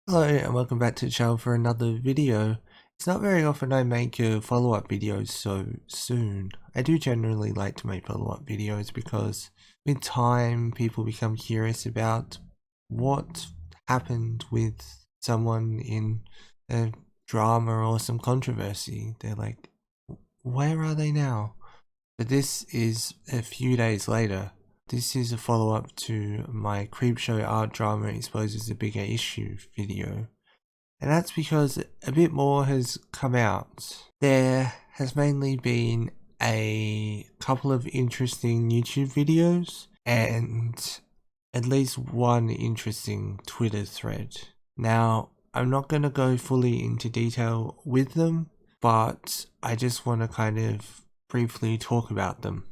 Hello and welcome back to the channel for another video. It's not very often I make follow-up videos so soon. I do generally like to make follow-up videos because with time people become curious about what happened with someone in a drama or some controversy. They're like, where are they now? But this is a few days later. This is a follow-up to my Creepshow Art drama exposes a bigger issue video. And that's because a bit more has come out. There has mainly been a couple of interesting YouTube videos and at least one interesting Twitter thread. Now, I'm not going to go fully into detail with them, but I just want to kind of briefly talk about them.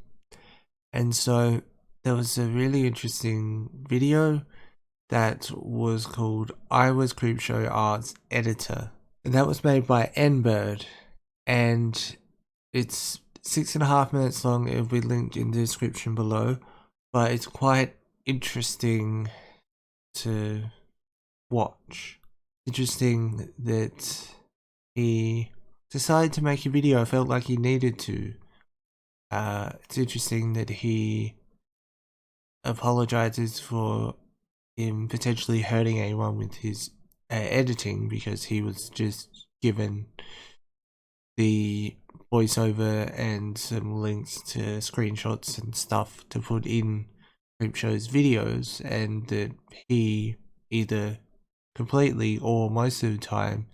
And so there was a really interesting video that was called I Was Creepshow Art's Editor. And that was made by nBurd. And it's 6.5 minutes long. It'll be linked in the description below. But it's quite interesting to watch. Interesting that he decided to make a video. I felt like he needed to. It's interesting that he apologizes for him potentially hurting anyone with his editing because he was just given the voiceover and some links to screenshots and stuff to put in Creepshow's videos, and that he either completely or most of the time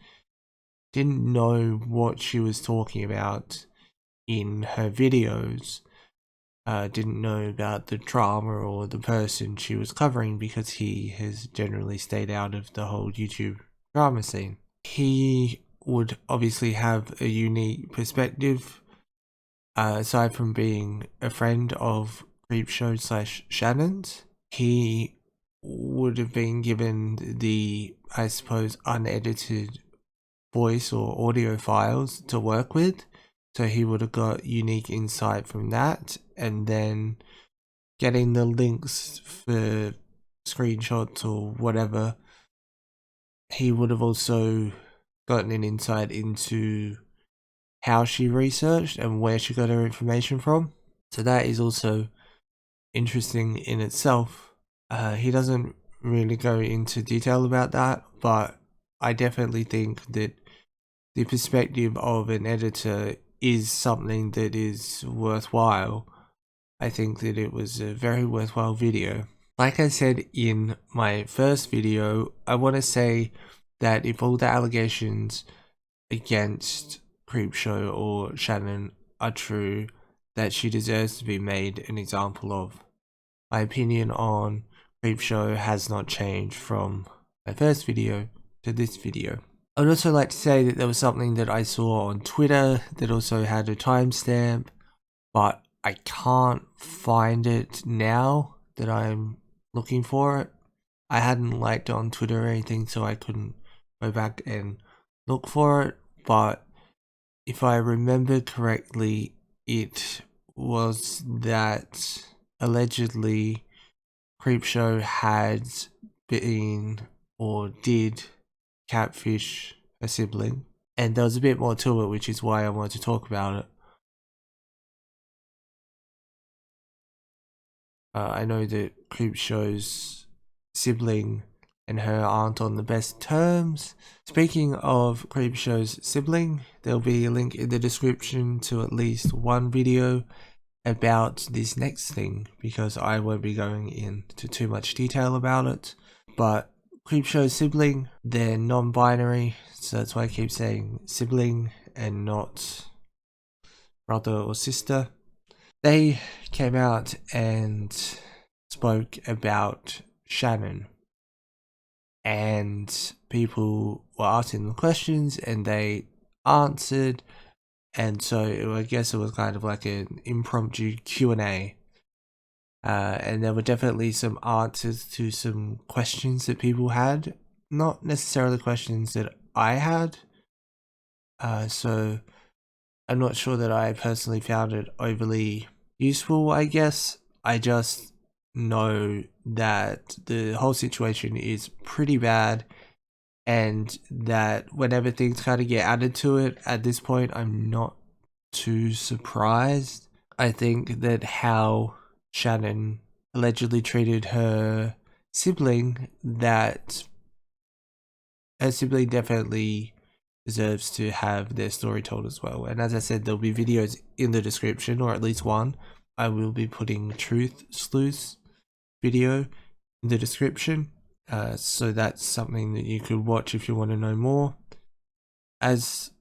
didn't know what she was talking about in her videos. Didn't know about the drama or the person she was covering because he has generally stayed out of the whole YouTube drama scene. He would obviously have a unique perspective, aside from being a friend of Creepshow / Shannon's. He would have been given the, I suppose, unedited voice or audio files to work with. So he would have got unique insight from that, and then getting the links for screenshots or whatever, he would have also gotten an insight into how she researched and where she got her information from. So that is also interesting in itself. He doesn't really go into detail about that, but I definitely think that the perspective of an editor is something that is worthwhile. I think that it was a very worthwhile video. Like I said in my first video, I want to say that if all the allegations against Creepshow or Shannon are true, that she deserves to be made an example of. My opinion on Creepshow has not changed from my first video to this video. I would also like to say that there was something that I saw on Twitter that also had a timestamp, but I can't find it now that I'm looking for it. I hadn't liked it on Twitter or anything, so I couldn't go back and look for it, but if I remember correctly, it was that allegedly Creepshow had been or did catfish a sibling, and there was a bit more to it, which is why I wanted to talk about it. I know that Creepshow's sibling and her aren't on the best terms. Speaking of Creepshow's sibling, there'll be a link in the description to at least one video about this next thing, because I won't be going into too much detail about it. But Creepshow's sibling, they're non-binary, so that's why I keep saying sibling and not brother or sister. They came out and spoke about Shannon, and people were asking them questions and they answered, and so I guess it was kind of like an impromptu Q&A. And there were definitely some answers to some questions that people had, not necessarily questions that I had. So I'm not sure that I personally found it overly useful, I guess. I just know that the whole situation is pretty bad, and that whenever things kind of get added to it, at this point I'm not too surprised. I think that how Shannon allegedly treated her sibling, that her sibling definitely deserves to have their story told as well. And as I said, there'll be videos in the description, or at least one. I will be putting Truth Sleuth's video in the description, so that's something that you could watch if you want to know more. As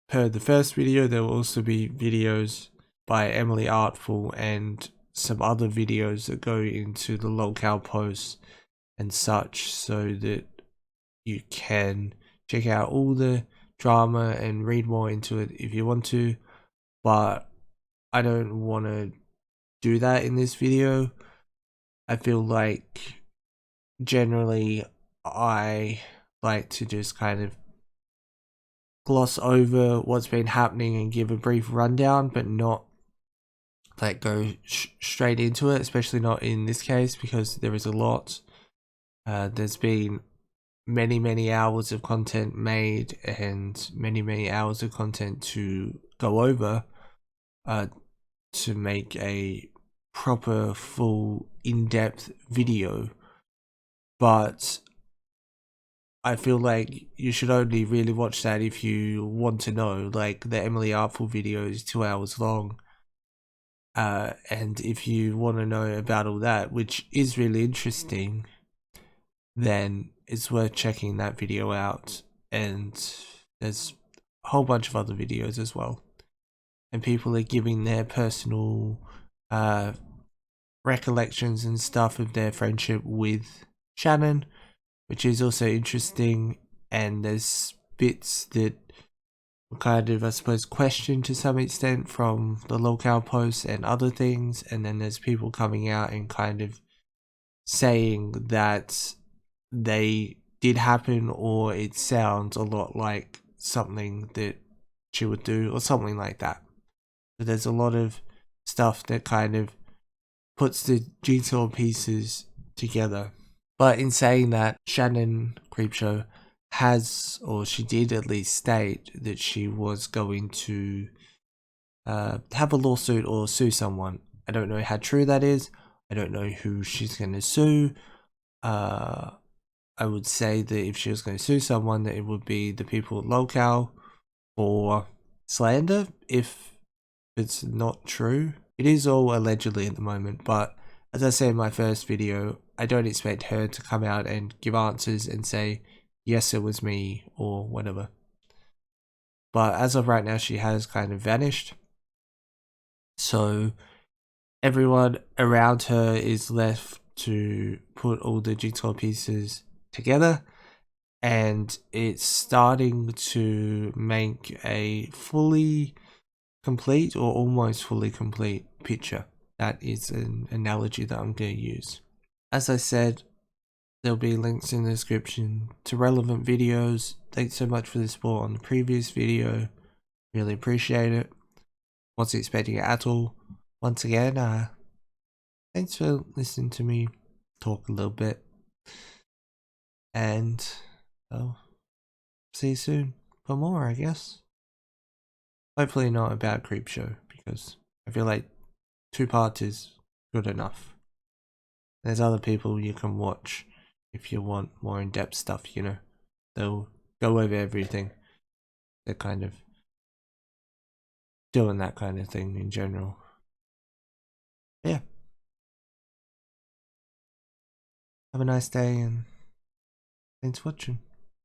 per the first video, there will also be videos by Emily Artful and some other videos that go into the lolcow posts and such, so that you can check out all the drama and read more into it if you want to, but I don't want to do that in this video. I feel like generally I like to just kind of gloss over what's been happening and give a brief rundown, but not like go straight into it, especially not in this case, because there is a lot. There's been many hours of content made and many hours of content to go over to make a proper full in-depth video, but I feel like you should only really watch that if you want to know. Like the Emily Artful video is 2 hours long, and if you want to know about all that, which is really interesting, then it's worth checking that video out. And there's a whole bunch of other videos as well, and people are giving their personal recollections and stuff of their friendship with Shannon, which is also interesting. And there's bits that were kind of, I suppose, questioned to some extent from the lolcow posts and other things, and then there's people coming out and kind of saying that they did happen, or it sounds a lot like something that she would do, or something like that. So there's a lot of stuff that kind of puts the jigsaw pieces together. But in saying that, Shannon Creepshow has, or she did at least state, that she was going to have a lawsuit or sue someone. I don't know how true that is. I don't know who she's going to sue. I would say that if she was going to sue someone, that it would be the people at lolcow for slander, if it's not true. It is all allegedly at the moment, but as I said in my first video, I don't expect her to come out and give answers and say, yes, it was me, or whatever. But as of right now, she has kind of vanished. So everyone around her is left to put all the jigsaw pieces together, and it's starting to make a fully complete, or almost fully complete, picture. That is an analogy that I'm going to use. As I said, there'll be links in the description to relevant videos. Thanks so much for the support on the previous video. Really appreciate it. Wasn't expecting it at all. Once again, thanks for listening to me talk a little bit. And I'll see you soon for more, I guess. Hopefully not about Creepshow, because I feel like 2 parts is good enough. There's other people you can watch if you want more in-depth stuff, you know. They'll go over everything. They're kind of doing that kind of thing in general. Yeah. Have a nice day, and thanks for watching.